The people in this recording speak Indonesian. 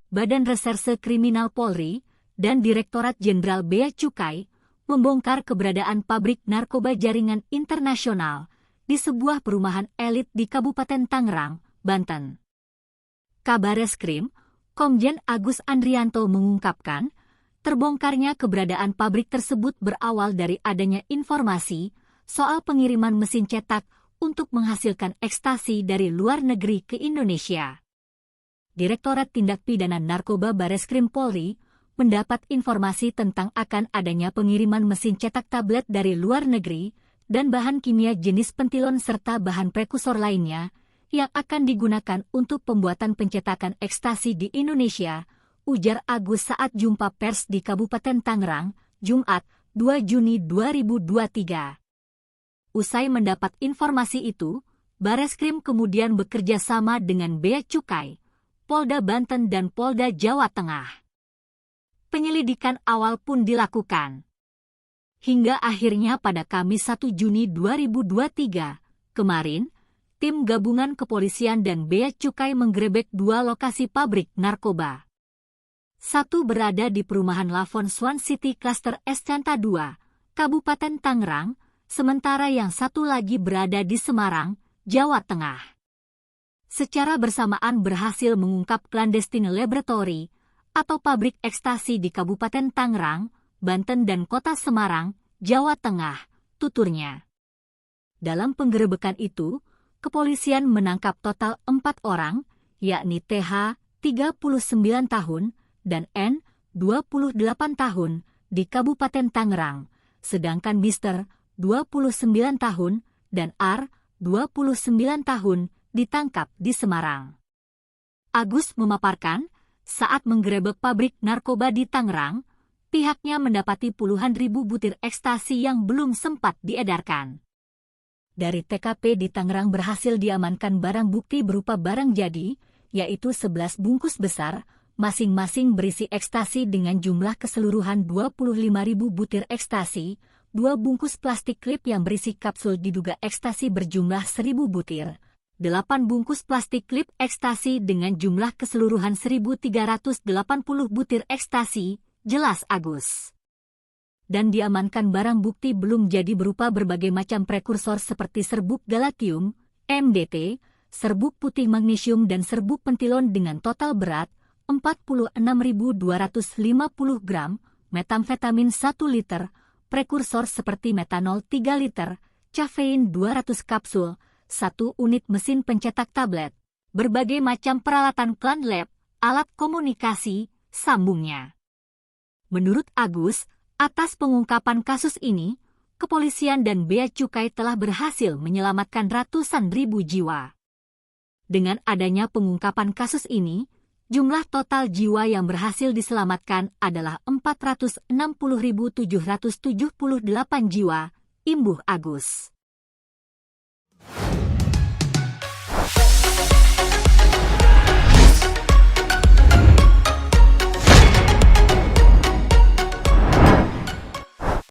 Badan Reserse Kriminal Polri, dan Direktorat Jenderal Bea Cukai membongkar keberadaan pabrik narkoba jaringan internasional di sebuah perumahan elit di Kabupaten Tangerang, Banten. Kabareskrim, Komjen Agus Andrianto mengungkapkan, terbongkarnya keberadaan pabrik tersebut berawal dari adanya informasi soal pengiriman mesin cetak untuk menghasilkan ekstasi dari luar negeri ke Indonesia. Direktorat Tindak Pidana Narkoba Bareskrim Polri mendapat informasi tentang akan adanya pengiriman mesin cetak tablet dari luar negeri dan bahan kimia jenis pentilon serta bahan prekursor lainnya yang akan digunakan untuk pembuatan pencetakan ekstasi di Indonesia, ujar Agus saat jumpa pers di Kabupaten Tangerang, Jumat, 2 Juni 2023. Usai mendapat informasi itu, Bareskrim kemudian bekerja sama dengan Bea Cukai, Polda Banten dan Polda Jawa Tengah. Penyelidikan awal pun dilakukan. Hingga akhirnya pada Kamis 1 Juni 2023, kemarin, tim gabungan kepolisian dan Bea Cukai menggerebek 2 lokasi pabrik narkoba. Satu berada di perumahan Lafon Swan City Cluster Escanta 2, Kabupaten Tangerang, sementara yang satu lagi berada di Semarang, Jawa Tengah. Secara bersamaan berhasil mengungkap clandestine laboratory atau pabrik ekstasi di Kabupaten Tangerang, Banten dan Kota Semarang, Jawa Tengah, tuturnya. Dalam penggerebekan itu, kepolisian menangkap total 4 orang, yakni TH, 39 tahun, dan N, 28 tahun, di Kabupaten Tangerang, sedangkan Mr., 29 tahun, dan R, 29 tahun, ditangkap di Semarang. Agus memaparkan, saat menggerebek pabrik narkoba di Tangerang, pihaknya mendapati puluhan ribu butir ekstasi yang belum sempat diedarkan. Dari TKP di Tangerang berhasil diamankan barang bukti berupa barang jadi, yaitu 11 bungkus besar, masing-masing berisi ekstasi dengan jumlah keseluruhan 25.000 butir ekstasi, 2 bungkus plastik klip yang berisi kapsul diduga ekstasi berjumlah 1.000 butir, 8 bungkus plastik klip ekstasi dengan jumlah keseluruhan 1.380 butir ekstasi, jelas Agus. Dan diamankan barang bukti belum jadi berupa berbagai macam prekursor seperti serbuk galatium, MDT, serbuk putih magnesium dan serbuk pentilon dengan total berat 46.250 gram, metamfetamin 1 liter, prekursor seperti metanol 3 liter, kafein 200 kapsul, 1 unit mesin pencetak tablet, berbagai macam peralatan klan lab, alat komunikasi, sambungnya. Menurut Agus, atas pengungkapan kasus ini, kepolisian dan Bea Cukai telah berhasil menyelamatkan ratusan ribu jiwa. Dengan adanya pengungkapan kasus ini, jumlah total jiwa yang berhasil diselamatkan adalah 460.778 jiwa, imbuh Agus.